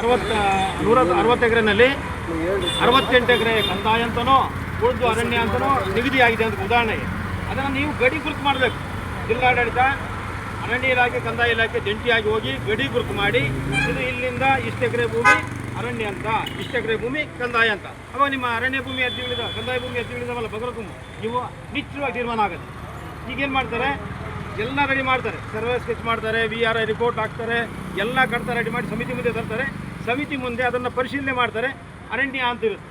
160 ಎಕರೆನಲ್ಲಿ 68 ಎಕರೆ ಕಂದಾಯ ಅಂತನೋ ಉಳಿದು ಅರಣ್ಯ ಅಂತನೋ ನಿಗದಿಯಾಗಿದೆ ಅಂತ ಉದಾಹರಣೆಗೆ ಅದನ್ನು ನೀವು ಗಡಿ ಗುರುತು ಮಾಡಬೇಕು. ಜಿಲ್ಲಾಡಳಿತ, ಅರಣ್ಯ ಇಲಾಖೆ, ಕಂದಾಯ ಇಲಾಖೆ ಜಂಟಿಯಾಗಿ ಹೋಗಿ ಗಡಿ ಗುರುತು ಮಾಡಿ ಇದು ಇಲ್ಲಿಂದ ಇಷ್ಟು ಎಕರೆ ಭೂಮಿ ಅರಣ್ಯ ಅಂತ, ಇಷ್ಟು ಎಕರೆ ಭೂಮಿ ಕಂದಾಯ ಅಂತ. ಅವಾಗ ನಿಮ್ಮ ಅರಣ್ಯ ಭೂಮಿ ಅರ್ಜಿಗಳಿದ, ಕಂದಾಯ ಭೂಮಿ ಅರ್ಜಿಗಳಿದಾವಲ್ಲ ಬಗಲಕು ನೀವು ನಿಶ್ಚಿತವಾಗಿ ತೀರ್ಮಾನ ಆಗುತ್ತೆ. ಈಗೇನು ಮಾಡ್ತಾರೆ, ಎಲ್ಲ ರೆಡಿ ಮಾಡ್ತಾರೆ, ಸರ್ವೆ ಸ್ಕೆಚ್ ಮಾಡ್ತಾರೆ, VRI ರಿಪೋರ್ಟ್ ಹಾಕ್ತಾರೆ, ಎಲ್ಲ ಕಡ್ತ ರೆಡಿ ಮಾಡಿ ಸಮಿತಿ ಮುಂದೆ ತರ್ತಾರೆ. ಸಮಿತಿ ಮುಂದೆ ಅದನ್ನು ಪರಿಶೀಲನೆ ಮಾಡ್ತಾರೆ, ಅರಣ್ಯ ಅಂತಿರುತ್ತೆ.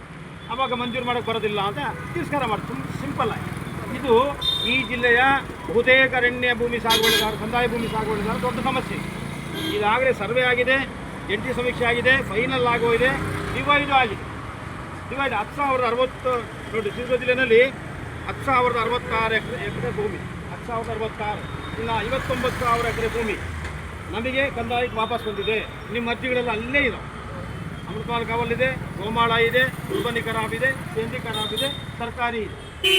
ಆವಾಗ ಮಂಜೂರು ಮಾಡೋಕ್ಕೆ ಬರೋದಿಲ್ಲ ಅಂತ ತಿರಸ್ಕಾರ ಮಾಡ್ತಾರೆ. ಸಿಂಪಲ್ ಆಗಿ ಇದು ಈ ಜಿಲ್ಲೆಯ ಬಹುತೇಕ ಅರಣ್ಯ ಭೂಮಿ ಸಾಗುವಳಿದಾರ, ಕಂದಾಯ ಭೂಮಿ ಸಾಗುವಳಿದಾರ ದೊಡ್ಡ ಸಮಸ್ಯೆ. ಇದಾಗಲೇ ಸರ್ವೆ ಆಗಿದೆ, ಜಂಟಿ ಸಮೀಕ್ಷೆ ಆಗಿದೆ, ಫೈನಲ್ ಆಗೋಗಿದೆ, ಡಿವೈಡು ಆಗಿದೆ. ಡಿವೈಡ್ 10,060 ನೋಡಿ, ಚಿತ್ರದುರ್ಗ ಜಿಲ್ಲೆಯಲ್ಲಿ 10,066 ಎಕರೆ ಭೂಮಿ, 10,066 ಇನ್ನು 59,000 ಎಕರೆ ಭೂಮಿ ನಮಗೆ ಕಂದಾಯಕ್ಕೆ ವಾಪಸ್ ಬಂದಿದೆ. ನಿಮ್ಮ ಅರ್ಜಿಗಳೆಲ್ಲ ಅಲ್ಲೇ ಇದೆ. ಅಮೃತಪಾಲ್ ಕಾವಲಿದೆ, ಗೋಮಾಳ ಇದೆ, ಉರ್ಬನಿ ಖರಾಬ್ ಇದೆ, ಸೇಂದಿ ಖರಾಬ್ ಇದೆ, ಸರ್ಕಾರಿ ಇದೆ. ಈ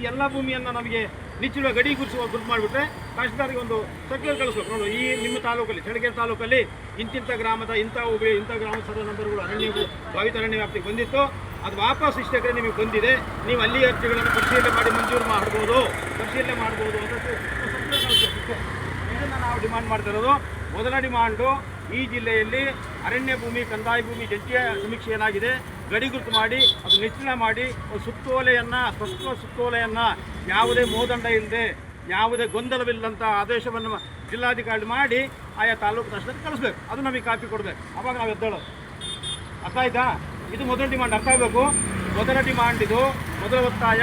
ಎಲ್ಲ ಭೂಮಿಯನ್ನು ನಮಗೆ ನಿಚ್ಚುವ ಗಡಿ ಗುರುತು ಮಾಡಿಬಿಟ್ರೆ ತಹಶೀಲ್ದಾರಿಗೆ ಒಂದು ಸರ್ಕ್ಯುಲರ್ ಕಳಿಸ್ಬೇಕು. ನೋಡು, ಈ ನಿಮ್ಮ ತಾಲೂಕಲ್ಲಿ, ಚಳ್ಳಕೆರೆ ತಾಲೂಕಲ್ಲಿ ಇಂತಿಂಥ ಗ್ರಾಮದ ಇಂಥ ಹೋಬಳಿ ಇಂಥ ಗ್ರಾಮದ ಸರ್ವೆ ನಂಬರ್ಗಳು ಅರಣ್ಯವು ಭಾವಿತ ಅರಣ್ಯ ವ್ಯಾಪ್ತಿಗೆ ಬಂದಿತ್ತು, ಅದು ವಾಪಸ್ ಇಷ್ಟು ಎಕರೆ ನಿಮಗೆ ಬಂದಿದೆ, ನೀವು ಅಲ್ಲಿ ಅರ್ಜಿಗಳನ್ನು ಪರಿಶೀಲನೆ ಮಾಡಿ ಮಂಜೂರು ಮಾಡ್ಬೋದು ಅಂತ ಇದನ್ನು ನಾವು ಡಿಮಾಂಡ್ ಮಾಡ್ತಿರೋದು. ಮೊದಲ ಡಿಮಾಂಡು, ಈ ಜಿಲ್ಲೆಯಲ್ಲಿ ಅರಣ್ಯ ಭೂಮಿ, ಕಂದಾಯ ಭೂಮಿ ಜಂಟಿಯ ಸಮೀಕ್ಷೆ ಏನಾಗಿದೆ ಗಡಿ ಗುರುತು ಮಾಡಿ ಅದು ನಿಶ್ಚಲ ಮಾಡಿ ಒಂದು ಸುತ್ತೋಲೆಯನ್ನು, ಸ್ಪಷ್ಟ ಸುತ್ತೋಲೆಯನ್ನು, ಯಾವುದೇ ಮೋದಂಡ ಇಲ್ಲದೆ, ಯಾವುದೇ ಗೊಂದಲವಿಲ್ಲದಂಥ ಆದೇಶವನ್ನು ಜಿಲ್ಲಾಧಿಕಾರಿ ಮಾಡಿ ಆಯಾ ತಾಲೂಕು ತಹಶೀಲ್ದಾರ್ ಕಳಿಸ್ಬೇಕು. ಅದು ನಮಗೆ ಕಾಪಿ ಕೊಡಬೇಕು. ಆವಾಗ ನಾವು ಎದ್ದೇಳೋದು. ಅರ್ಥ ಆಯ್ತಾ? ಇದು ಮೊದಲ ಡಿಮಾಂಡ್. ಅರ್ಥ ಆಗಬೇಕು. ಮೊದಲ ಡಿಮಾಂಡ್ ಇದು, ಮೊದಲ ಒತ್ತಾಯ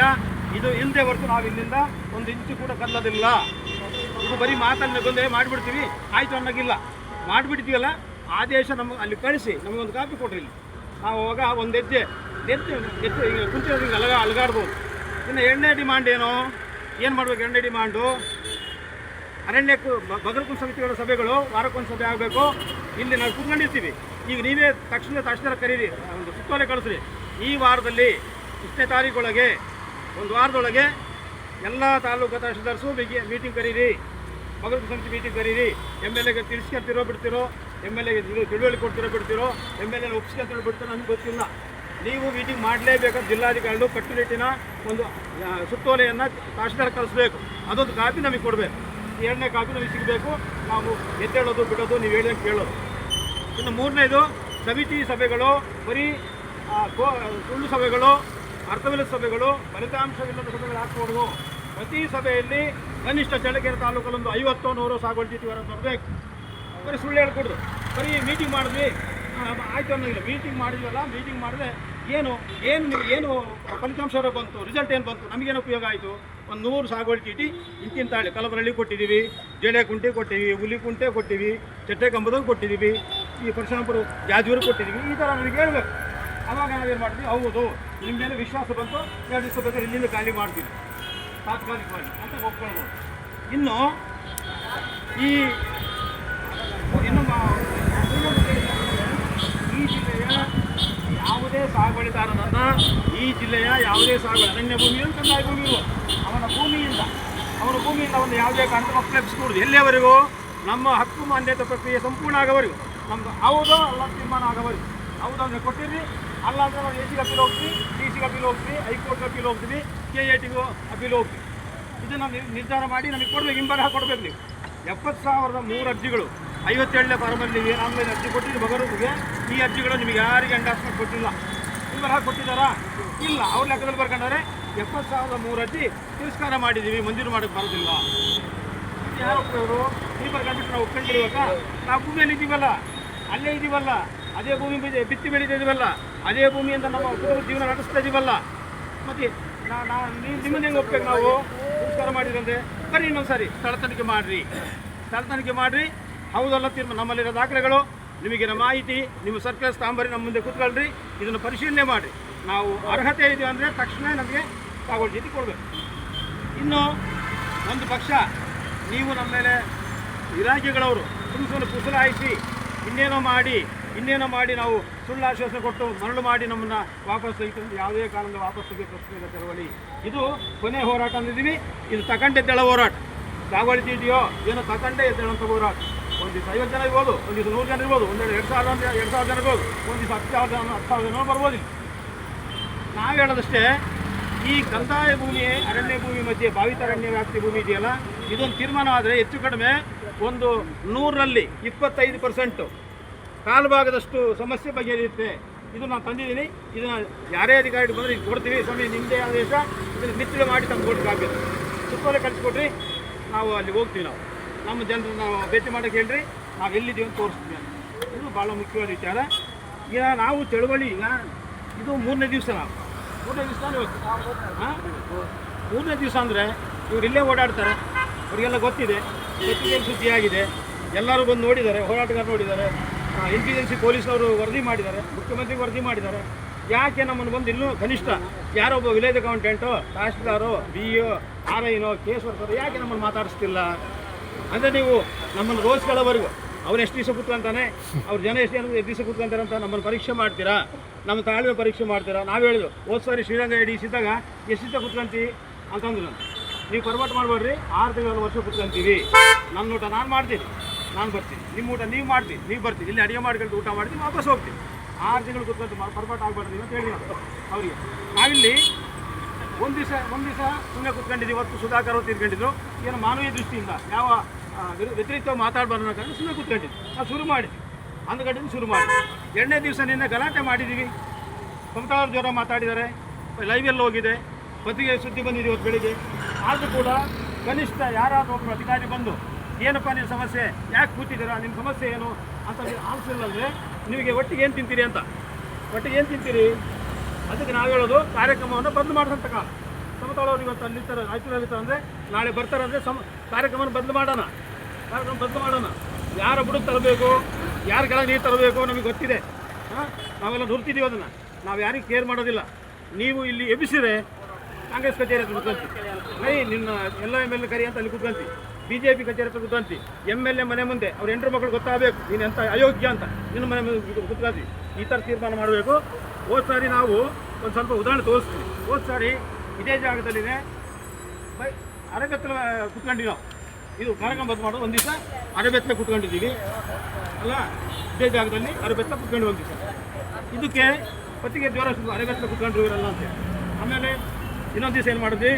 ಇದು. ಇಲ್ಲದೆ ಹೊರತು ನಾವು ಇಲ್ಲಿಂದ ಒಂದು ಇಂಚು ಕೂಡ ಕಲ್ಲೋದಿಲ್ಲ. ಇದು ಬರೀ ಮಾತನ್ನು ಗೊಂದಲ ಮಾಡಿಬಿಡ್ತೀವಿ, ಆಯಿತು ಅನ್ನೋಕ್ಕಿಲ್ಲ. ಮಾಡಿಬಿಡ್ತೀವಲ್ಲ, ಆದೇಶ ನಮಗೆ ಅಲ್ಲಿ ಕಳಿಸಿ ನಮಗೊಂದು ಕಾಪಿ ಕೊಡ್ರಿ. ಇಲ್ಲಿ ನಾವು ಅವಾಗ ಒಂದು ಹೆಜ್ಜೆ ಈಗ ಕುಂಚೆ ಅಲಗಾಡ್ಬೋದು. ಇನ್ನು ಎರಡನೇ ಡಿಮಾಂಡ್ ಏನು ಮಾಡಬೇಕು? ಎರಡನೇ ಡಿಮಾಂಡು, ಅರಣ್ಯಕ್ಕೂ ಬಗಲಕು ಸಮಿತಿಗಳ ಸಭೆಗಳು ವಾರಕ್ಕೊಂದು ಸಭೆ ಆಗಬೇಕು. ಇಲ್ಲಿ ನಾವು ಕೂತ್ಕೊಂಡಿರ್ತೀವಿ. ಈಗ ನೀವೇ ತಕ್ಷಣ ಕರೀರಿ, ಒಂದು ಸುತ್ತೋಲೆ ಕಳಿಸ್ರಿ. ಈ ವಾರದಲ್ಲಿ ಇಷ್ಟನೇ ತಾರೀಕೊಳಗೆ, ಒಂದು ವಾರದೊಳಗೆ ಎಲ್ಲ ತಾಲೂಕು ತಹಶೀಲ್ದಾರ್ಸು ಮೀಟಿಂಗ್ ಕರೀರಿ, ಬಗಲಕು ಸಮಿತಿ ಮೀಟಿಂಗ್ ಕರೀರಿ. MLAಗೆ ತಿಳಿಸ್ಕೊಳ್ತಿರೋ ಬಿಡ್ತಿರೋ, MLAಗೆ ತಿಳುವಳಿ ಕೊಡ್ತಿರೋ ಬಿಡ್ತಿರೋ, MLA ಒಪ್ಪಿಸ್ಕೊಳ್ತಿರೋ ಬಿಡ್ತಿರೋ ನಮ್ಗೆ ಗೊತ್ತಿಲ್ಲ. ನೀವು ಮೀಟಿಂಗ್ ಮಾಡಲೇಬೇಕಾದ ಜಿಲ್ಲಾಧಿಕಾರಿಗಳು ಕಟ್ಟುನಿಟ್ಟಿನ ಒಂದು ಸುತ್ತೋಲೆಯನ್ನು ತಹಶೀಲ್ದಾರ್ ಕಳಿಸ್ಬೇಕು. ಅದೊಂದು ಕಾಪಿ ನಮಗೆ ಕೊಡಬೇಕು. ಎರಡನೇ ಕಾಪಿ ನಮಗೆ ಸಿಗಬೇಕು. ನಾವು ಎದ್ದೇಳೋದು ಬಿಡೋದು ನೀವು ಹೇಳಿದಂಗೆ ಕೇಳೋದು. ಇನ್ನು ಮೂರನೇದು, ಸಮಿತಿ ಸಭೆಗಳು ಬರೀ ಸುಳ್ಳು ಸಭೆಗಳು, ಅರ್ಥವಿಲ್ಲದ ಸಭೆಗಳು, ಫಲಿತಾಂಶವಿಲ್ಲದ ಸಭೆಗಳು ಹಾಕ್ಕೊಡೋದು. ಪ್ರತಿ ಸಭೆಯಲ್ಲಿ ಕನಿಷ್ಠ ಚಳ್ಳಕೆರೆ ತಾಲೂಕಲ್ಲೊಂದು 50-100 ಸಾಗುವಳಿ ಚೀಟಿವರ ತರಬೇಕು. ಬರೀ ಸುಳ್ಳು ಹೇಳ್ಕೊಡ್ದು. ಬರೀ ಮೀಟಿಂಗ್ ಮಾಡಿದ್ವಿ ಆಯಿತು ಅನ್ನೋದಿಲ್ಲ. ಮೀಟಿಂಗ್ ಮಾಡಿದ್ವಲ್ಲ, ಮೀಟಿಂಗ್ ಮಾಡಿದ್ರೆ ಏನು ಫಲಿತಾಂಶ ಬಂತು, ರಿಸಲ್ಟ್ ಏನು ಬಂತು, ನಮಗೇನು ಉಪಯೋಗ ಆಯಿತು? ಒಂದು 100 ಸಾಗುವಳಿ ಚೀಟಿ ಇಂತಿಂತಾಳೆ ಕಲಬರಳ್ಳಿ ಕೊಟ್ಟಿದ್ದೀವಿ, ಜೇಳೆಕುಂಟೆ ಕೊಟ್ಟಿದ್ದೀವಿ, ಹುಲಿಕುಂಟೆ ಕೊಟ್ಟಿದ್ದೀವಿ, ಚಟ್ಟೆಕಂಬದಾಗ ಕೊಟ್ಟಿದ್ದೀವಿ, ಈ ಪರಶುರಾಮಪುರ ಜಾಜೂರು ಕೊಟ್ಟಿದ್ದೀವಿ. ಈ ಥರ ನಮಗೆ ಹೇಳ್ಬೇಕು. ಆವಾಗ ನಾವೇನು ಮಾಡ್ತೀವಿ, ಹೌದು ನಿಮ್ಮ ಮೇಲೆ ವಿಶ್ವಾಸ ಬಂತು, 2 ದಿವಸ ಬೇಕಾದ್ರೆ ಇಲ್ಲಿಂದ ಖಾಲಿ ಮಾಡ್ತೀವಿ ತಾತ್ಕಾಲಿಕವಾಗಿ ಅಂತ ಒಪ್ಕೊಳ್ಬೋದು. ಇನ್ನು ಈ ಜಿಲ್ಲೆಯ ಯಾವುದೇ ಸಾಗುವಳಿದಾರನನ್ನು, ಈ ಜಿಲ್ಲೆಯ ಯಾವುದೇ ಸಾಗುವಳಿ ಅರಣ್ಯ ಭೂಮಿಯು ಕಂದಾಯ ಭೂಮಿಯು ಅವನ ಭೂಮಿಯಿಂದ ಒಂದು ಯಾವುದೇ ಕಾರಣಕ್ಕೆ ಮಕ್ಕಳಿಸ್ಕೊಡುದು. ಎಲ್ಲಿಯವರೆಗೂ ನಮ್ಮ ಹಕ್ಕು ಮಾನ್ಯತೆ ಪ್ರಕ್ರಿಯೆ ಸಂಪೂರ್ಣ ಆಗೋವರೆಗೂ, ನಮ್ದು ಹೌದೋ ಅಲ್ಲ ತೀರ್ಮಾನ ಆಗೋವರೆಗೂ. ಹೌದು ಅಂದರೆ ಕೊಟ್ಟಿರ್ರಿ, ಅಲ್ಲ ಅಂದರೆ ನಾವು AC ಅಪೀಲ್ ಹೋಗ್ತೀವಿ, DC ಅಪೀಲ್ ಹೋಗ್ತೀವಿ, ಹೈಕೋರ್ಟ್ ಅಪೀಲ್ ಹೋಗ್ತೀವಿ, KATಗೂ ಅಪೀಲ್ ಹೋಗ್ತೀವಿ. ಇದನ್ನು ನಿರ್ಧಾರ ಮಾಡಿ ನಮಗೆ ಕೊಡಬೇಕು, ಹಿಂಬರಹ ಕೊಡಬೇಕು. ನೀವು 70,003 ಅರ್ಜಿಗಳು 57ನೇ ಫಾರ್ಮಲ್ಲಿ ಏನು ಆನ್ಲೈನ್ ಅರ್ಜಿ ಕೊಟ್ಟಿದ್ದು ಬಗರುಗೆ, ಈ ಅರ್ಜಿಗಳು ನಿಮಗೆ ಯಾರಿಗೆ ಎಂಡಾರ್ಸ್ಮೆಂಟ್ ಕೊಟ್ಟಿಲ್ಲ. ಹಿಂಬರಹ ಕೊಟ್ಟಿದ್ದಾರಾ? ಇಲ್ಲ. ಅವ್ರ ಲೆಕ್ಕದಲ್ಲಿ ಬರ್ಕೊಂಡಾರೆ 70,003 ಅರ್ಜಿ ತಿರಸ್ಕಾರ ಮಾಡಿದ್ದೀವಿ, ಮಂಜೂರು ಮಾಡೋಕ್ಕೆ ಬರೋದಿಲ್ಲ. ಯಾರು ಒಪ್ಪಿದ್ರು? ಈ ಬರ್ಕೊಂಡ್ಬಿಟ್ಟು ನಾವು ಒಪ್ಕೊಂಡಿರುವಾಗ ನಾವು ಭೂಮಿಯಲ್ಲಿ ಇದ್ದೀವಲ್ಲ, ಅಲ್ಲೇ ಇದ್ದೀವಲ್ಲ, ಅದೇ ಭೂಮಿ ಬಿತ್ತಿ ಬೆಳೀತಾ ಇದೀವಲ್ಲ, ಅದೇ ಭೂಮಿಯಿಂದ ನಮ್ಮ ಕುಟುಂಬ ಜೀವನ ನಡೆಸ್ತಾ ಇದ್ದೀವಲ್ಲ. ಮತ್ತು ನಿಮ್ಮನ್ನ ಹೆಂಗೆ ಒಪ್ಬೇಕು? ನಾವು ತಿರಸ್ಕಾರ ಮಾಡಿದ್ರಂತೆ ಬರೀ ಇನ್ನೊಂದು ಸಾರಿ ಸ್ಥಳ ತನಿಖೆ ಮಾಡಿರಿ. ಹೌದಲ್ಲ ತೀರ್ಮಾನ, ನಮ್ಮಲ್ಲಿರೋ ದಾಖಲೆಗಳು, ನಿಮಗಿರೋ ಮಾಹಿತಿ, ನಿಮ್ಮ ಸರ್ಕಾರ ತಾಂಬರಿ ನಮ್ಮ ಮುಂದೆ ಕೂತ್ಕೊಳ್ರಿ, ಇದನ್ನು ಪರಿಶೀಲನೆ ಮಾಡಿರಿ. ನಾವು ಅರ್ಹತೆ ಇದೆಯೋ ಅಂದರೆ ತಕ್ಷಣ ನಮಗೆ ಸಾಗುವಳಿ ಚೀಟಿ ಕೊಡಬೇಕು. ಇನ್ನು ಒಂದು ಪಕ್ಷ ನೀವು ನಮ್ಮ ಮೇಲೆ ಇಲಾಖೆಗಳವರು ಸುಮ್ಮನೆ ಕುಸಲಾಯಿಸಿ ಇನ್ನೇನೋ ಮಾಡಿ ನಾವು ಸುಳ್ಳು ಆಶ್ವಾಸನೆ ಕೊಟ್ಟು ಮರಳು ಮಾಡಿ ನಮ್ಮನ್ನು ವಾಪಸ್ ತೆಗೆದು ಯಾವುದೇ ಕಾರಣದಿಂದ ವಾಪಸ್ ತೆಗೆದು ಪ್ರಶ್ನೆ ಚಳವಳಿ. ಇದು ಕೊನೆ ಹೋರಾಟ ಅಂದಿದ್ದೀವಿ. ಇದು ತಗೊಂಡೆದ್ದೇಳ ಹೋರಾಟ. ಸಾಗುವಳಿ ಚೀಟಿಯೋ ಏನೋ ತಗೊಂಡೇ ಎದ್ದೇಳಂಥ ಒಂದು ದಿವಸ 50 ಜನ ಇರ್ಬೋದು, ಒಂದು ದಿವಸ 100 ಜನ ಇರ್ಬೋದು, ಒಂದೆರಡು 2,000 ಜನ ಇರ್ಬೋದು, ಒಂದು ದಿವಸ 10,000 ಜನ ಬರ್ಬೋದು. ನಾವು ಹೇಳೋದಷ್ಟೇ, ಈ ಕಂದಾಯ ಭೂಮಿ ಅರಣ್ಯ ಭೂಮಿ ಮಧ್ಯೆ ಭಾವಿತಾರಣ್ಯ ವ್ಯಾಪ್ತಿ ಭೂಮಿ ಇದೆಯಲ್ಲ, ಇದೊಂದು ತೀರ್ಮಾನ ಆದರೆ ಹೆಚ್ಚು ಕಡಿಮೆ ಒಂದು 100ರಲ್ಲಿ 25% ಕಾಲು ಭಾಗದಷ್ಟು ಸಮಸ್ಯೆ ಬಗೆಹರಿಯುತ್ತೆ. ಇದು ನಾನು ತಂದಿದ್ದೀನಿ. ಇದನ್ನು ಯಾರೇ ಅಧಿಕಾರಿ ಬಂದರೆ ಇದು ಕೊಡ್ತೀವಿ, ಸ್ವಾಮಿ ನಿಮ್ಮದೇ ಆದೇಶ, ಇದನ್ನು ಮಿತ್ರ ಮಾಡಿ ತಂದು ಕೊಡಬೇಕಾಗಬೇಕು. ಸುತ್ತೋಲೆ ಕಳಿಸ್ಕೊಡ್ರಿ, ನಾವು ಅಲ್ಲಿ ಹೋಗ್ತೀವಿ. ನಮ್ಮ ಜನರು ನಾವು ಭೇಟಿ ಮಾಡೋಕ್ಕೆ ಹೇಳ್ರಿ, ನಾವು ಎಲ್ಲಿದ್ದೀವಿ ಅಂತ ತೋರಿಸ್ತೀವಿ. ಇದು ಭಾಳ ಮುಖ್ಯವಾದ ವಿಚಾರ. ಈಗ ನಾವು ಚಳವಳಿ, ಈಗ ಇದು 3ನೇ ದಿವಸ. ನಾವು 3ನೇ ದಿವಸ ಇವತ್ತು. ಹಾಂ, 3ನೇ ದಿವಸ ಅಂದರೆ ಇವ್ರು ಇಲ್ಲೇ ಓಡಾಡ್ತಾರೆ, ಅವರಿಗೆಲ್ಲ ಗೊತ್ತಿದೆ, ಪತ್ರಿಕೆಯಲ್ಲಿ ಸುದ್ದಿಯಾಗಿದೆ, ಎಲ್ಲರೂ ಬಂದು ನೋಡಿದ್ದಾರೆ, ಹೋರಾಟಗಾರ ನೋಡಿದ್ದಾರೆ, ಇಂಟೆಲಿಜೆನ್ಸಿ ಪೊಲೀಸ್ನವರು ವರದಿ ಮಾಡಿದ್ದಾರೆ, ಮುಖ್ಯಮಂತ್ರಿ ವರದಿ ಮಾಡಿದ್ದಾರೆ. ಯಾಕೆ ನಮ್ಮನ್ನು ಬಂದು ಇನ್ನೂ ಕನಿಷ್ಠ ಯಾರೊಬ್ಬ ವಿಲೇಜ್ ಅಕೌಂಟೆಂಟು, ತಹಶೀಲ್ದಾರು, BO, RIನೋ, ಕೇಸ್ ವರ್ಕರು ಯಾಕೆ ನಮ್ಮನ್ನು ಮಾತಾಡಿಸ್ತಿಲ್ಲ ಅಂದರೆ, ನೀವು ನಮ್ಮನ್ನು ರೋಜ್ಗಳವರೆಗೂ ಅವ್ರು ಎಷ್ಟು ದಿವಸ ಕೂತ್ಕೊಂತಾನೆ, ಅವ್ರ ಜನ ಎಷ್ಟು ದಿವಸ ಕೂತ್ಕೊಂತಾರೆ ಅಂತ ನಮ್ಮನ್ನು ಪರೀಕ್ಷೆ ಮಾಡ್ತೀರಾ, ನಮ್ಮ ತಾಳ್ಮೆ ಪರೀಕ್ಷೆ ಮಾಡ್ತೀರಾ. ನಾವು ಹೇಳಿದ್ವು ಹೋದ ಸಾರಿ ಶ್ರೀರಂಗ EDC ಇದ್ದಾಗ ಎಷ್ಟು ದಿವಸ ಕೂತ್ಕೊಂತೀವಿ ಅಂತಂದ್ರು. ನೀವು ಪರ್ವಟ್ ಮಾಡಬೇಡ್ರಿ, 6 ತಿಂಗಳ ವರ್ಷ ಕೂತ್ಕೊಂತೀವಿ. ನನ್ನ ಊಟ ನಾನು ಮಾಡ್ತೀನಿ, ನಾನು ಬರ್ತೀನಿ, ನಿಮ್ಮ ಊಟ ನೀವು ಮಾಡ್ತೀವಿ, ನೀವು ಬರ್ತೀವಿ, ಇಲ್ಲಿ ಅಡುಗೆ ಮಾಡ್ಕೊಂಡು ಊಟ ಮಾಡ್ತೀವಿ, ವಾಪಸ್ ಹೋಗ್ತೀವಿ. 6 ತಿಂಗಳು ಕೂತ್ಕೊಂತ ಪರ್ವಟ್ ಆಗಬಾರ್ದು ಅಂತ ಹೇಳಿ ಅವರಿಗೆ. ನಾವಿಲ್ಲಿ ಒಂದು ದಿವಸ ಸುಮ್ಮನೆ ಕೂತ್ಕೊಂಡಿದ್ದೀವಿ. ಇವತ್ತು ಸುಧಾಕರ್ ಅವರು ತೀರ್ಕೊಂಡಿದ್ರು, ಏನು ಮಾನವೀಯ ದೃಷ್ಟಿಯಿಂದ ಯಾವ ವ್ಯತಿರಿಕ್ತ ಮಾತಾಡಬಾರ್ದು ಅನ್ನೋ ಕಾರಣ ಸುಮ್ಮನೆ ಕೂತ್ಕೊಂಡಿದ್ವಿ. ನಾವು ಶುರು ಮಾಡಿದ್ವಿ, 1 ಗಂಟೆಯಿಂದ ಶುರು ಮಾಡಿ 2ನೇ ದಿವಸ ನಿನ್ನೆ ಗಲಾಟೆ ಮಾಡಿದ್ದೀವಿ. ಮಮತಾ ಅವರು ಜ್ವರ ಮಾತಾಡಿದ್ದಾರೆ, ಲೈವಲ್ಲಿ ಹೋಗಿದೆ, ಪತ್ರಿಕೆ ಸುದ್ದಿ ಬಂದಿದೆ ಇವತ್ತು ಬೆಳಿಗ್ಗೆ. ಆದರೂ ಕೂಡ ಕನಿಷ್ಠ ಯಾರಾದರೂ ಒಬ್ಬರು ಅಧಿಕಾರಿ ಬಂದು ಏನಪ್ಪ ನಿಮ್ಮ ಸಮಸ್ಯೆ, ಯಾಕೆ ಕೂತಿದ್ದೀರಾ, ನಿಮ್ಮ ಸಮಸ್ಯೆ ಏನು ಅಂತ ಆನ್ಸರ್ ಅಂದರೆ ನಿಮಗೆ ಒಟ್ಟಿಗೆ ಏನು ತಿಂತೀರಿ ಅಂತ. ಒಟ್ಟಿಗೆ ಏನು ತಿಂತೀರಿ ಅದಕ್ಕೆ ನಾವು ಹೇಳೋದು, ಕಾರ್ಯಕ್ರಮವನ್ನು ಬಂದ್ ಮಾಡಿಸಂತ ಕಾಲ. ಸಮತೋಲವ್ರು ಇವತ್ತು ಅಲ್ಲಿರ್ತಾರೆ, ರಾಯಚೂರಲ್ಲಿರ್ತಾರೆ ಅಂದರೆ ನಾಳೆ ಬರ್ತಾರೆ ಅಂದರೆ ಕಾರ್ಯಕ್ರಮವನ್ನು ಬಂದ್ ಮಾಡೋಣ. ಯಾರ ಬುಡಕ್ಕೆ ತರಬೇಕು, ಯಾರ ಕೆಳಗೆ ನೀರು ತರಬೇಕು ನಮಗೆ ಗೊತ್ತಿದೆ. ನಾವೆಲ್ಲ ನುರ್ತಿದ್ದೀವಿ ಅದನ್ನು, ನಾವು ಯಾರಿಗೂ ಕೇರ್ ಮಾಡೋದಿಲ್ಲ. ನೀವು ಇಲ್ಲಿ ಎಬ್ಬಿಸಿದ್ರೆ ಕಾಂಗ್ರೆಸ್ ಕಚೇರಿ ಹತ್ರ ಕೂತ್ಕೊಂತಿ, ನಿನ್ನ ಎಲ್ಲ MLA ಕರಿ ಅಂತ ಅಲ್ಲಿ ಕೂತ್ಕೊಂತಿ, BJP ಕಚೇರಿ ಹತ್ರ ಕೂತ್ಕೊಂತಿ, MLA ಮನೆ ಮುಂದೆ ಅವ್ರ 8 ಮಕ್ಕಳು ಗೊತ್ತಾಗಬೇಕು ನೀನು ಎಂಥ ಅಯೋಗ್ಯ ಅಂತ, ನಿನ್ನ ಮನೆ ಮುಂದೆ ಕೂತ್ಕೊಂತಿ. ಈ ಥರ ತೀರ್ಮಾನ ಮಾಡಬೇಕು. ಹೋದ ಸಾರಿ ನಾವು ಒಂದು ಸ್ವಲ್ಪ ಉದಾಹರಣೆ ತೋರಿಸ್ತೀವಿ. ಹೋದ ಸಾರಿ ಇದೇ ಜಾಗದಲ್ಲಿದೆ ಅರೆಬೆತ್ತಲ ಕೂತ್ಕೊಂಡಿವಿ ನಾವು. ಇದು ಕಾರ್ಯಕ್ರಮ ಬಂದು ಮಾಡೋದು, ಒಂದು ದಿವಸ ಅರೆಬೆತ್ತಲೆ ಕೂತ್ಕೊಂಡಿದ್ದೀವಿ ಅಲ್ಲ, ಇದೇ ಜಾಗದಲ್ಲಿ ಅರೆಬೆತ್ತಲೆ ಕೂತ್ಕೊಂಡು ಒಂದು ದಿವಸ. ಇದಕ್ಕೆ ಪತ್ರಿಕೆ ಜ್ವರ ಅರೆಬೆತ್ತಲೆ ಕೂತ್ಕೊಂಡ್ರು ಇವರೆಲ್ಲ ಅಂತೇಳಿ. ಆಮೇಲೆ ಇನ್ನೊಂದು ದಿವಸ ಏನು ಮಾಡಿದ್ವಿ,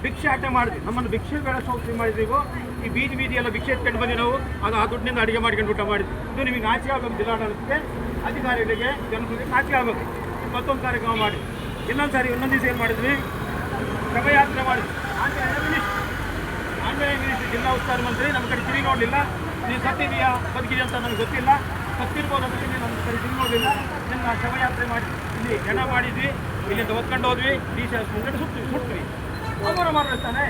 ಭಿಕ್ಷೆ ಆಟ ಮಾಡಿದ್ವಿ. ನಮ್ಮನ್ನು ಭಿಕ್ಷೆ ಬೇಡ ಶೋಧನೆ ಮಾಡಿದ್ದೀವಿ. ಈ ಬೀದಿ ಎಲ್ಲ ಭಿಕ್ಷೆ ಎತ್ಕೊಂಡು ಬಂದು ನಾವು ಅದು ಆ ದುಡ್ಡಿನಿಂದ ಅಡುಗೆ ಮಾಡ್ಕೊಂಡು ಊಟ ಮಾಡಿದ್ವಿ. ಇದು ನಿಮಗೆ ನಾಚಿಕೆ ಆಗಬೇಕು, ಜಿಲ್ಲಾಡಳಿತಕ್ಕೆ, ಅಧಿಕಾರಿಗಳಿಗೆ, ಜನರಿಗೆ ನಾಚಿಕೆ ಆಗಬೇಕು. ಮತ್ತೊಂದು ಕಾರ್ಯಕ್ರಮ ಮಾಡಿ ಇನ್ನೊಂದು ದಿವಸ ಏನು ಮಾಡಿದ್ವಿ, ಶವಯಾತ್ರೆ ಮಾಡಿದ್ವಿ. ಆಂಜನೇಯ ಮಿನಿಸ್ಟ್ರಿ, ಜಿಲ್ಲಾ ಉಸ್ತುವಾರಿ ಮಂತ್ರಿ ನಮ್ಮ ಕಡೆ ತಿರುಗಿ ನೋಡಲಿಲ್ಲ. ನೀನು ಸತ್ತಿದೆಯಾ ಬದುಕಿದೆಯಾ ಅಂತ ನನಗೆ ಗೊತ್ತಿಲ್ಲ, ಸತ್ತಿರ್ಬೋದು ಅದಕ್ಕೆ ನೀನು ನಮ್ಮ ಕಡೆ ತಿರುಗಿ ನೋಡಲಿಲ್ಲ. ನಿನ್ನ ಶವಯಾತ್ರೆ ಮಾಡಿ ಇಲ್ಲಿ ಜನ ಮಾಡಿದ್ವಿ, ಇಲ್ಲಿಂದ ಹೊತ್ಕೊಂಡು ಹೋದ್ವಿ, DC ಮುಂಗಡೆ ಸುಟ್ವಿ. ಅವರ ಮಾಡಿರ್ತಾನೆ,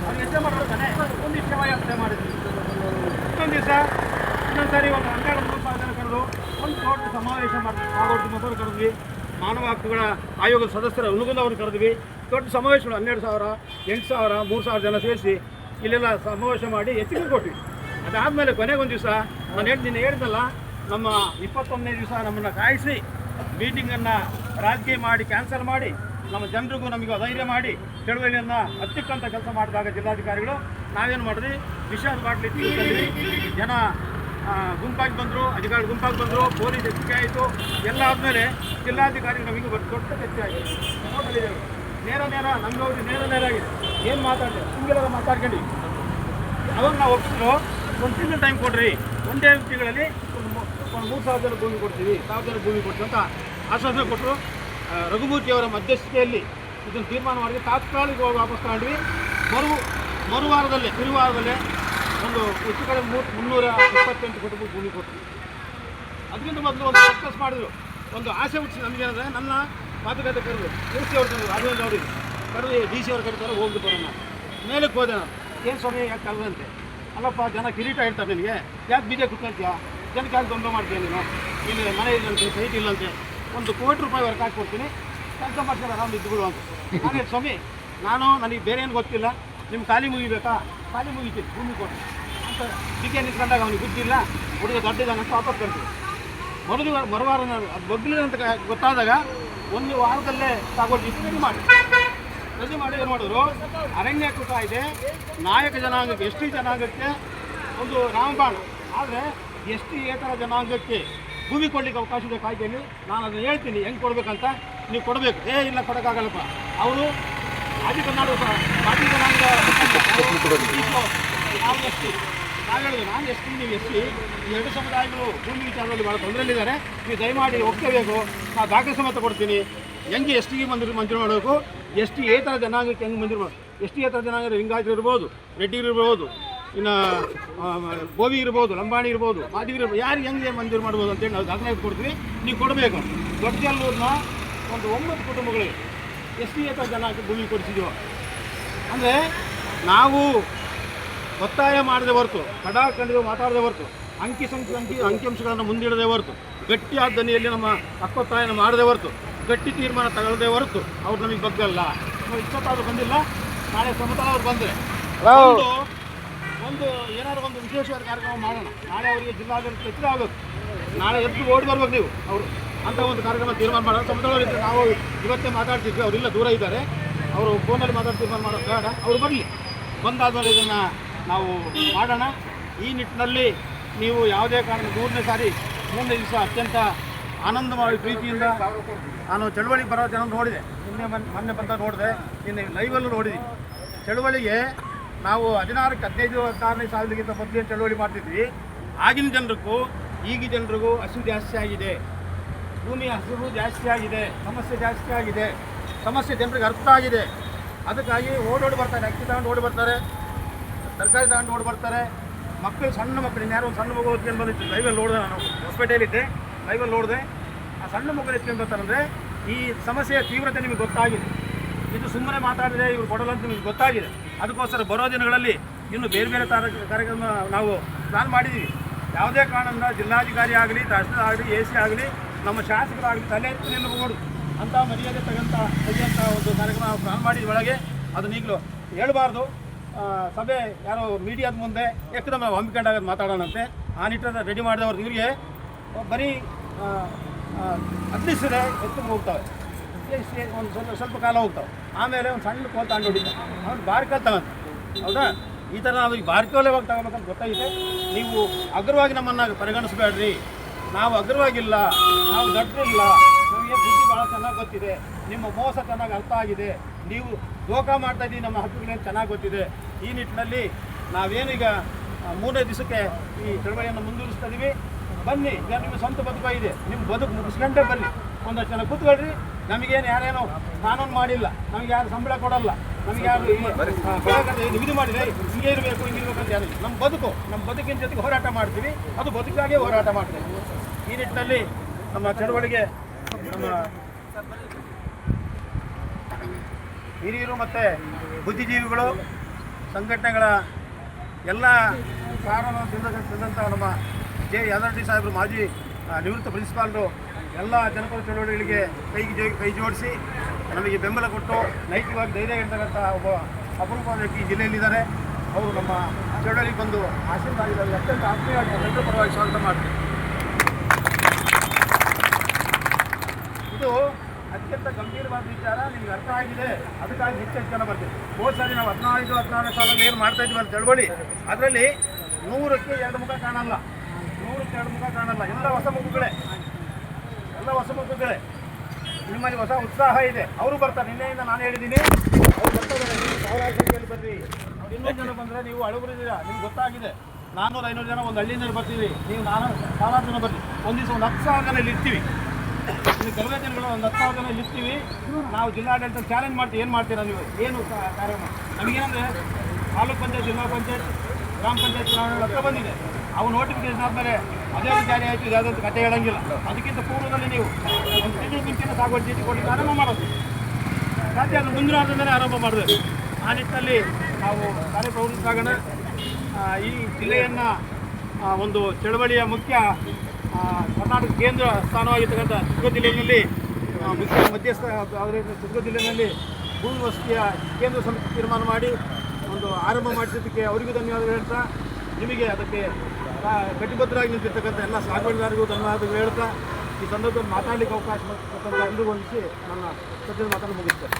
ಅವ್ರಿಗೆ ಹೆಜ್ಜೆ ಮಾಡಿರ್ತಾನೆ. ಒಂದು ಶವಯಾತ್ರೆ ಮಾಡಿದ್ವಿ. ಇನ್ನೊಂದು ಸಾರಿ ಒಂದು 12,000 ಜನ ಕರೆದು ಒಂದು ದೊಡ್ಡ ಸಮಾವೇಶ ಮಾಡಿದ್ವಿ. ಮೊದಲು ಕರೆದ್ವಿ, ಮಾನವ ಹಕ್ಕುಗಳ ಆಯೋಗದ ಸದಸ್ಯರ ಉನುಗುಂದವ್ರು ಕರೆದ್ವಿ. ದೊಡ್ಡ ಸಮಾವೇಶಗಳು 12,000, 8,000, 3,000 ಜನ ಸೇರಿಸಿ ಇಲ್ಲೆಲ್ಲ ಸಮಾವೇಶ ಮಾಡಿ ಎತ್ತಿಗೆ ಕೊಟ್ವಿ. ಅದಾದಮೇಲೆ ಕೊನೆಗೊಂದು ದಿವಸ ನಾನು ಹೇಳಿದ್ನಲ್ಲ, ನಮ್ಮ 21ನೇ ದಿವಸ ನಮ್ಮನ್ನು ಕಾಯಿಸಿ ಮೀಟಿಂಗನ್ನು ರಾಜಕೀಯ ಮಾಡಿ ಕ್ಯಾನ್ಸಲ್ ಮಾಡಿ ನಮ್ಮ ಜನರಿಗೂ ನಮಗೂ ಧೈರ್ಯ ಮಾಡಿ ಚಳವಳಿಯನ್ನು ಹತ್ತಿಕ್ಕಂಥ ಕೆಲಸ ಮಾಡಿದಾಗ ಜಿಲ್ಲಾಧಿಕಾರಿಗಳು ನಾವೇನು ಮಾಡಿದ್ವಿ, ವಿಷಾದ ಬಾಟ್ಲಿ ತಿಂಗಳಲ್ಲಿ ಜನ ಗುಂಪಾಗಿ ಬಂದರು, ಅಧಿಕಾರಿ ಗುಂಪಾಗಿ ಬಂದರು, ಪೊಲೀಸ್ ಹೆಚ್ಚಿಗೆ ಆಯಿತು. ಎಲ್ಲ ಆದಮೇಲೆ ಜಿಲ್ಲಾಧಿಕಾರಿ ನಮಗೆ ದೊಡ್ಡ ಚರ್ಚೆ ಆಗಿದೆ. ನೋಡಲಿದ್ದೇವೆ ನೇರ ನಮಗೆ ಹೋಗಿ ನೇರ ಆಗಿದೆ. ಏನು ಮಾತಾಡಿದೆ ಹಿಂಗೆಲ್ಲ ಮಾತಾಡ್ಕೊಂಡು ಅವಾಗ ನಾವು ಒಪ್ಪಿದ್ರು, ಒಂದು ತಿಂಗಳು ಟೈಮ್ ಕೊಡ್ರಿ, ಒಂದೇ ತಿಂಗಳಲ್ಲಿ ಒಂದು 3,000 ಜನ ಭೂಮಿ ಕೊಡ್ತೀವಿ, 1,000 ಜನ ಭೂಮಿ ಕೊಡ್ತೀವಿ ಅಂತ ಆಶ್ವಾಸನೆ ಕೊಟ್ಟರು. ರಘುಮೂರ್ತಿಯವರ ಮಧ್ಯಸ್ಥಿಕೆಯಲ್ಲಿ ಇದನ್ನು ತೀರ್ಮಾನ ಮಾಡಿ ತಾತ್ಕಾಲಿಕವಾಗಿ ವಾಪಸ್ ತಗೊಂಡ್ವಿ. ತಿರುವಾರದಲ್ಲೇ ಒಂದು ಹೆಚ್ಚು ಕಡೆ 328 ಕುಟುಂಬ ಭೂಮಿ ಕೊಟ್ಟರು. ಅದಕ್ಕಿಂತ ಮೊದಲು ಒಂದು ಡಿಸ್ಕಸ್ ಮಾಡಿದ್ರು, ಒಂದು ಆಸೆ ಹುಟ್ಟಿಸಿ ನಮಗೇನಂದರೆ ನನ್ನ ಮಾತುಕತೆ ಕರೆದು DC ಅವ್ರು ಕರೆದು ರಾಘವೇಂದ್ರ ಅವ್ರಿಗೆ ಕರೆದು DC ಅವ್ರು ಕರೀತಾರೆ, ಹೋಗ್ಬಿಟ್ಟು ಬರೋಣ. ಮೇಲಕ್ಕೆ ಹೋದೆ ನಾನು, ಏನು ಸ್ವಾಮಿ ಯಾಕೆ ಕರೆದಂತೆ, ಅಲ್ಲಪ್ಪ ಜನ ಕಿರೀಟ ಇರ್ತಾರೆ ನಿನಗೆ, ಯಾಕೆ ಬೀಜ ಕುತ್ಕೊಳ್ತೀಯ, ಜನಕ್ಕೆ ಯಾಕೆ ತೊಂದರೆ ಮಾಡ್ತೀಯ ನೀನು, ಇಲ್ಲಿ ಮನೆ ಇಲ್ಲಂತೆ, ಸೈಟ್ ಇಲ್ಲಂತೆ, ಒಂದು ₹1 ಕೋಟಿ ವರ್ಕ್ ಹಾಕ್ಕೊಡ್ತೀನಿ, ಕೆಲಸ ಮಾಡ್ತಾರೆ ಆರಾಮ ಇದ್ದುಗಳು ಅಂತ. ಹಾಗೆ ಸ್ವಾಮಿ ನನಗೆ ಬೇರೆ ಏನು ಗೊತ್ತಿಲ್ಲ, ನಿಮ್ಮ ಖಾಲಿ ಮುಗಿಬೇಕಾ, ಖಾಲಿ ಮುಗಿತೀನಿ, ಭೂಮಿ ಕೊಟ್ಟು ಅಂತ ಡಿಕೆ ನಿಂತ್ಕೊಂಡಾಗ ಅವ್ನಿಗೆ ಬುದ್ಧಿಲ್ಲ, ಹುಡುಗ ದೊಡ್ಡದಾನಂತ ವಾಪಸ್ ಕಳ್ತೀವಿ. ಮರುವಾರ ಅದು ಬಗ್ಲಿಲ್ಲ ಅಂತ ಗೊತ್ತಾದಾಗ 1 ವಾರದಲ್ಲೇ ತಗೊಂಡು ರೆಡಿ ಮಾಡಿ ಏನು ಮಾಡಿದ್ರು, ಅರಣ್ಯ ಹಕ್ಕು ಕಾಯ್ದೆ ನಾಯಕ ಜನಾಂಗಕ್ಕೆ, ಎಸ್ ಟಿ ಜನಾಂಗಕ್ಕೆ ಒಂದು ರಾಮಬಾಣ ಆದರೆ ಎಸ್ಟಿಯೇತರ ಜನಾಂಗಕ್ಕೆ ಭೂಮಿ ಕೊಡ್ಲಿಕ್ಕೆ ಅವಕಾಶ ಇದೆ ಕಾಯ್ದೆಯಲ್ಲಿ. ನಾನು ಅದನ್ನು ಹೇಳ್ತೀನಿ ಹೆಂಗೆ ಕೊಡಬೇಕಂತ, ನೀವು ಕೊಡಬೇಕು. ಇಲ್ಲ ಕೊಡೋಕ್ಕಾಗಲ್ಲಪ್ಪ. ಅವರು ಆದಿಕರ್ನಾಟಕ ಮಾಜಿ ಜನಾಂಗ ನಾವು ಎಸ್ ಟಿ, ನಾವು ಹೇಳಿದ್ರು ನಾನು ಎಸ್ ಟಿ, ನೀವು ಎಸ್ ಟಿ, ಈ ಎರಡು ಸಮುದಾಯಗಳು ಭೂಮಿ ವಿಚಾರದಲ್ಲಿ ಭಾಳ ತೊಂದರೆಯಲ್ಲಿದ್ದಾರೆ. ನೀವು ದಯಮಾಡಿ ಒಪ್ಕೋಬೇಕು. ನಾನು ದಾಖಲೆ ಸಮೇತ ಕೊಡ್ತೀನಿ. ಹೆಂಗೆ ಎಸ್ ಟಿಗೆ ಮಂಜೂರು ಮಾಡಬೇಕು, ಎಸ್ ಟಿ ಏತರ ಜನಾಂಗಕ್ಕೆ ಹೆಂಗೆ ಮಂಜೂರು ಮಾಡಬೇಕು. ಎಸ್ ಟಿ ಏತರ ಜನಾಂಗ ಲಿಂಗಾಯತರು ಇರ್ಬೋದು, ರೆಡ್ಡಿರು ಇರ್ಬೋದು, ಇನ್ನು ಗೋವಿ ಇರ್ಬೋದು, ಲಂಬಾಣಿ ಇರ್ಬೋದು, ಮಾದಿಗರು ಇರ್ಬೋದು, ಯಾರು ಹೆಂಗೆ ಮಂಜೂರು ಮಾಡ್ಬೋದು ಅಂತೇಳಿ ನಾವು ದಾಖಲೆ ಕೊಡ್ತೀವಿ. ನೀವು ಕೊಡಬೇಕು. ದೊಡ್ಡಜಲ್ಲೂರಿನ ಒಂದು 9 ಕುಟುಂಬಗಳಿಗೆ ಎಸ್ ಟಿ ಏತರ ಜನಾಂಗಕ್ಕೆ ಭೂಮಿ ಕೊಡಿಸಿದ್ದೀವಿ. ಅಂದರೆ ನಾವು ಒತ್ತಾಯ ಮಾಡದೆ ಹೊರತು, ಕಡಾಖಂಡಿತ ಮಾತಾಡದೆ ಹೊರತು, ಅಂಕಿಅಂಶಗಳನ್ನು ಮುಂದಿಡದೆ ಹೊರತು, ಗಟ್ಟಿಯಾದ ದನಿಯಲ್ಲಿ ನಮ್ಮ ಹಕ್ಕೊತ್ತಾಯನ ಮಾಡದೆ ಹೊರತು, ಗಟ್ಟಿ ತೀರ್ಮಾನ ತಗೊಳ್ಳದೆ ಹೊರತು ಅವ್ರು ನಮಗೆ ಬಗ್ಗಲ್ಲ. ಇಷ್ಟೊತ್ತಾದ್ರು ಬಂದಿಲ್ಲ, ನಾಳೆ ಸಮತಲ ಅವ್ರು ಬಂದರೆ ಒಂದು ಏನಾದ್ರು ಒಂದು ವಿಶೇಷವಾದ ಕಾರ್ಯಕ್ರಮ ಮಾಡೋಣ. ನಾಳೆ ಅವರಿಗೆ ಜಿಲ್ಲಾಡಳಿತ ಹೆಚ್ಚಿನ ಆಗೋದು, ನಾಳೆ ಎದ್ದು ಓಡಿ ಬರ್ಬೇಕು ನೀವು ಅವರು ಅಂತ ಒಂದು ಕಾರ್ಯಕ್ರಮ ತೀರ್ಮಾನ ಮಾಡೋಣ. ಸಮತಲವರಿದ್ದರೆ ನಾವು ಇವತ್ತೇ ಮಾತಾಡ್ತಿದ್ವಿ, ಅವರಿಲ್ಲ ದೂರ ಇದ್ದಾರೆ, ಅವರು ಫೋನಲ್ಲಿ ಮಾತಾಡಿ ತೀರ್ಮಾನ ಮಾಡೋದು ಬೇಡ. ಅವರು ಬರಲಿ, ಬಂದಾದ್ಮೇಲೆ ಇದನ್ನು ನಾವು ಮಾಡೋಣ. ಈ ನಿಟ್ಟಿನಲ್ಲಿ ನೀವು ಯಾವುದೇ ಕಾರಣ 3ನೇ ದಿವಸ ಅತ್ಯಂತ ಆನಂದವಾಗಿ ಪ್ರೀತಿಯಿಂದ ನಾನು ಚಳುವಳಿಗೆ ಬರೋ ಜನ ನೋಡಿದೆ. ಮೊನ್ನೆ ಬಂದ ನೋಡಿದೆ, ನಿನ್ನೆ ಲೈವಲ್ಲೂ ನೋಡಿದ್ವಿ. ಚಳುವಳಿಗೆ ನಾವು 16-15-16ನೇ ಸಾವಿರಕ್ಕಿಂತ ಮೊದಲೇ ಚಳುವಳಿ ಮಾಡ್ತಿದ್ವಿ. ಆಗಿನ ಜನರಿಗೂ ಈಗಿನ ಜನರಿಗೂ ಹಸಿವು ಜಾಸ್ತಿ ಆಗಿದೆ, ಭೂಮಿ ಹಸಿವು ಜಾಸ್ತಿ ಆಗಿದೆ, ಸಮಸ್ಯೆ ಜಾಸ್ತಿ ಆಗಿದೆ, ಸಮಸ್ಯೆ ಜನರಿಗೆ ಅರ್ಥ ಆಗಿದೆ. ಅದಕ್ಕಾಗಿ ಓಡೋಡಿ ಬರ್ತಾರೆ, ಅಕ್ಕಿ ತಗೊಂಡು ಓಡಿ ಬರ್ತಾರೆ, ತರಕಾರಿ ತಗೊಂಡು ಓಡಿ ಬರ್ತಾರೆ. ಮಕ್ಕಳು, ಸಣ್ಣ ಮಕ್ಕಳು, ಇನ್ಯಾರೋ ಒಂದು ಸಣ್ಣ ಮಗು ಎತ್ಕೊಂಡು ಬಂದಿತ್ತು. ಲೈವಲ್ಲಿ ನೋಡಿದೆ, ನಾನು ಹೊಸಪೇಟೆಯಲ್ಲಿದ್ದೆ, ಲೈವಲ್ಲಿ ನೋಡಿದೆ. ಆ ಸಣ್ಣ ಮಕ್ಕಳು ಎತ್ಕೊಂಡು ಬರ್ತಾರಂದರೆ ಈ ಸಮಸ್ಯೆಯ ತೀವ್ರತೆ ನಿಮಗೆ ಗೊತ್ತಾಗಿದೆ. ಇದು ಸುಮ್ಮನೆ ಮಾತಾಡಿದ್ರೆ ಇವ್ರು ಕೊಡಲ್ಲ ಅಂತ ನಿಮಗೆ ಗೊತ್ತಾಗಿದೆ. ಅದಕ್ಕೋಸ್ಕರ ಬರೋ ದಿನಗಳಲ್ಲಿ ಇನ್ನು ಬೇರೆ ಬೇರೆ ಕಾರ್ಯಕ್ರಮ ನಾವು ಪ್ಲಾನ್ ಮಾಡಿದ್ದೀವಿ. ಯಾವುದೇ ಕಾರಣದಿಂದ ಜಿಲ್ಲಾಧಿಕಾರಿ ಆಗಲಿ, ತಹಸೀಲ್ದಾರ್ ಆಗಲಿ, AC ಆಗಲಿ, ನಮ್ಮ ಶಾಸಕರಾಗಲಿ ತಲೆ ಎತ್ತಿ ನಿಲ್ಲಬಹುದು ಅಂತ ಮರ್ಯಾದೆ ತೆಗೆಯುವಂಥ ಒಂದು ಕಾರ್ಯಕ್ರಮ ನಾವು ಪ್ಲಾನ್ ಮಾಡಿದ ಒಳಗೆ ಅದನ್ನ ಈಗಲೂ ಹೇಳಬಾರ್ದು. ಸಭೆ ಯಾರೋ ಮೀಡಿಯಾದ ಮುಂದೆ ಏಕದಮ್ ನಾವು ಹಮ್ಮಿಕೊಂಡಾಗ ಮಾತಾಡೋಣಂತೆ. ಆ ನಿಟ್ಟಿನಲ್ಲಿ ರೆಡಿ ಮಾಡಿದವ್ರು ಇವರಿಗೆ ಬರೀ ಹತ್ತಿಸಿದೆ ಎತ್ತು ಹೋಗ್ತವೆ, ಒಂದು ಸ್ವಲ್ಪ ಕಾಲ ಹೋಗ್ತಾವೆ, ಆಮೇಲೆ ಒಂದು ಸಣ್ಣ ಕೋಲ್ ತಗೊಂಡು ಹೊಡಿತಾರೆ, ಅವ್ನು ಬಾರ್ಕಲ್ ತಗೊಂತ. ಹೌದಾ? ಈ ಥರ ನಾವು ಈಗ ಬಾರ್ಕಲ್ಲೇ ಹೋಗಿ ತಗೋಬೇಕಂತ ಗೊತ್ತಾಗಿದೆ. ನೀವು ಅಗ್ರವಾಗಿ ನಮ್ಮನ್ನು ಪರಿಗಣಿಸಬೇಡ್ರಿ. ನಾವು ಅಗ್ರವಾಗಿಲ್ಲ, ನಾವು ದೊಡ್ಡರಿಲ್ಲ, ನಮಗೆ ಬುದ್ಧಿ ಭಾಳ ಚೆನ್ನಾಗಿ ಗೊತ್ತಿದೆ, ನಿಮ್ಮ ಮೋಸ ಚೆನ್ನಾಗಿ ಅರ್ಥ ಆಗಿದೆ, ನೀವು ದೋಖ ಮಾಡ್ತಾಯಿದ್ದೀವಿ, ನಮ್ಮ ಹಕ್ಕುಗಳೇನು ಚೆನ್ನಾಗಿ ಗೊತ್ತಿದೆ. ಈ ನಿಟ್ಟಿನಲ್ಲಿ ನಾವೇನೀಗ 3ನೇ ದಿವಸಕ್ಕೆ ಈ ಚಳವಳಿಯನ್ನು ಮುಂದುವರಿಸ್ತಾ ಇದ್ದೀವಿ. ಬನ್ನಿ, ಈಗ ನಿಮ್ಮ ಸ್ವಂತ ಬದುಕು ಇದೆ, ನಿಮ್ಮ ಬದುಕು ಮುಗಿಸ್ಕೊಂಡೇ ಬನ್ನಿ. ಒಂದಷ್ಟು ಜನ ಕೂತ್ಕೊಳ್ರಿ. ನಮಗೇನು ಯಾರೇನೋ ಕಾನೂನು ಮಾಡಿಲ್ಲ, ನಮಗೆ ಯಾರು ಸಂಬಳ ಕೊಡಲ್ಲ, ನಮಗೆ ಯಾರು ಇದು ಮಾಡಿದೆ ಹಿಂಗೆ ಇರಬೇಕು ಹಿಂಗಿರ್ಬೇಕು ಅಂತ ಯಾರು. ನಮ್ಮ ಬದುಕಿನ ಜೊತೆಗೆ ಹೋರಾಟ ಮಾಡ್ತೀವಿ, ಅದು ಬದುಕಾಗೇ ಹೋರಾಟ ಮಾಡ್ತೀವಿ. ಈ ನಿಟ್ಟಿನಲ್ಲಿ ನಮ್ಮ ಚಳವಳಿಗೆ ನಮ್ಮ ಹಿರಿಯರು ಮತ್ತು ಬುದ್ಧಿಜೀವಿಗಳು, ಸಂಘಟನೆಗಳ ಎಲ್ಲ ಕಾರಣ ತಿಳಿದಂಥ ನಮ್ಮ ಯಾದವ್ ಸಾಹೇಬರು, ಮಾಜಿ ನಿವೃತ್ತ ಪ್ರಿನ್ಸಿಪಾಲ್ರು, ಎಲ್ಲ ಜನಪದ ಚಳವಳಿಗಳಿಗೆ ಕೈ ಜೋಡಿಸಿ ನಮಗೆ ಬೆಂಬಲ ಕೊಟ್ಟು ನೈತಿಕವಾಗಿ ಧೈರ್ಯ ಇರ್ತಕ್ಕಂಥ ಒಬ್ಬ ಅಪರೂಪದ ವ್ಯಕ್ತಿ ಜಿಲ್ಲೆಯಲ್ಲಿದ್ದಾರೆ. ಅವರು ನಮ್ಮ ಚಳವಳಿಗೆ ಬಂದು ಆಶೀರ್ವಾದ ಅತ್ಯಂತ ಆತ್ಮೀಯವಾಗಿ ಎಲ್ಲರ ಪರವಾಗಿ ಸ್ವಾಗತ ಮಾಡ್ತೀವಿ. ಇದು ಅತ್ಯಂತ ಗಂಭೀರವಾದ ವಿಚಾರ, ನಿಮ್ಗೆ ಅರ್ಥ ಆಗಿದೆ, ಅದಕ್ಕಾಗಿ ಹೆಚ್ಚು ಜನ ಬರ್ತೀವಿ. ಹೋದ ಸಾರಿ ನಾವು 15-16 ಸಾಲಲ್ಲಿ ಏನು ಮಾಡ್ತಾ ಇದ್ವಿ ಅಂತ ಚಳವಳಿ, ಅದರಲ್ಲಿ 100ಕ್ಕೆ 2 ಮುಖ ಕಾಣಲ್ಲ, 100ಕ್ಕೆ 2 ಮುಖ ಕಾಣಲ್ಲ. ಎಲ್ಲ ಹೊಸ ಮುಖಗಳೇ. ನಿಮ್ಮಲ್ಲಿ ಹೊಸ ಉತ್ಸಾಹ ಇದೆ. ಅವರು ಬರ್ತಾರೆ. ನಿನ್ನೆಯಿಂದ ನಾನು ಹೇಳಿದ್ದೀನಿ, ಅವ್ರು ಬರ್ತಾರೆ. ನೀವು ಸಾವಿರಾರು ಸಂಖ್ಯೆಯಲ್ಲಿ ಬರ್ರಿ. ಅವ್ರು 200 ಜನ ಬಂದರೆ ನೀವು ಅಳುಬರಿದ್ದೀರಾ, ನಿಮ್ಗೆ ಗೊತ್ತಾಗಿದೆ. 400-500 ಜನ ಒಂದು ಹಳ್ಳಿಯಿಂದ ಬರ್ತೀವಿ. ನೀವು ಸಾವಿರಾರು ಜನ ಬರ್ರಿ. ಒಂದು ದಿವಸ 10,000 ಜನ ಇಲ್ಲಿ ಇರ್ತೀವಿ. ಇನ್ನು ಕೆಲವೇ ದಿನಗಳು 10,000 ಜನ ಇಲ್ಲಿ ಇರ್ತೀವಿ. ನಾವು ಜಿಲ್ಲಾಡಳಿತ ಚಾಲೆಂಜ್ ಮಾಡ್ತೀವಿ. ಏನು ಮಾಡ್ತೀರಾ ನೀವು, ಏನು ಕಾರ್ಯಕ್ರಮ? ನಮಗೇನಂದರೆ ತಾಲೂಕು ಪಂಚಾಯತ್, ಜಿಲ್ಲಾ ಪಂಚಾಯತ್, ಗ್ರಾಮ ಪಂಚಾಯತ್ ಚುನಾವಣೆಗಳು ಹತ್ರ ಬಂದಿದೆ. ಅವು ನೋಟಿಫಿಕೇಶನ್ ಆದಮೇಲೆ ಅದೇ ಜಾರಿ ಆಯಿತು, ಯಾವುದಂತ ಕತೆ ಹೇಳೋಂಗಿಲ್ಲ. ಅದಕ್ಕಿಂತ ಪೂರ್ವದಲ್ಲಿ ನೀವು ಒಂದು ತಿಂಗಳು ಮುಂಚಿನ ಸಾಗುವಳಿ ಚೀಟಿ ಕೊಟ್ಟು ಆರಂಭ ಮಾಡೋದು ಸಾಧ್ಯ. ಅದು ಮುಂದಿನ ವಾರದಿಂದಲೇ ಆರಂಭ ಮಾಡಬೇಕು. ಆ ನಿಟ್ಟಿನಲ್ಲಿ ನಾವು ಕಾರ್ಯಪ್ರವೃತ್ತರಾಗೋಣ. ಈ ಜಿಲ್ಲೆಯನ್ನು ಒಂದು ಚಳವಳಿಯ ಮುಖ್ಯ ಕರ್ನಾಟಕ ಕೇಂದ್ರ ಸ್ಥಾನವಾಗಿರ್ತಕ್ಕಂಥ ಚಿತ್ರದುರ್ಗ ಜಿಲ್ಲೆಯಲ್ಲಿ ಮುಖ್ಯ ಮಧ್ಯಸ್ಥ ಚಿತ್ರದುರ್ಗ ಜಿಲ್ಲೆಯಲ್ಲಿ ಭೂಮಿ ವಸತಿಯ ಕೇಂದ್ರ ಸಮಿತಿ ತೀರ್ಮಾನ ಮಾಡಿ ಒಂದು ಆರಂಭ ಮಾಡಿಸೋದಕ್ಕೆ ಅವರಿಗೂ ಧನ್ಯವಾದಗಳು ಹೇಳ್ತಾ, ನಿಮಗೆ ಅದಕ್ಕೆ ಕಟಿಬದ್ಧರಾಗಿ ನಿಂತಿರ್ತಕ್ಕಂಥ ಎಲ್ಲ ಸಾಗುವಳಿದಾರರಿಗೂ ಧನ್ಯವಾದಗಳು ಹೇಳ್ತಾ, ಈ ಸಂದರ್ಭದಲ್ಲಿ ಮಾತಾಡಲಿಕ್ಕೆ ಅವಕಾಶ ಕೊಟ್ಟಂತ ಎಲ್ಲರಿಗೂ ಹೊಂದಿಸಿ ನನ್ನ ಸದ್ಯದ ಮಾತನ್ನು ಮುಗಿಸ್ತೇನೆ.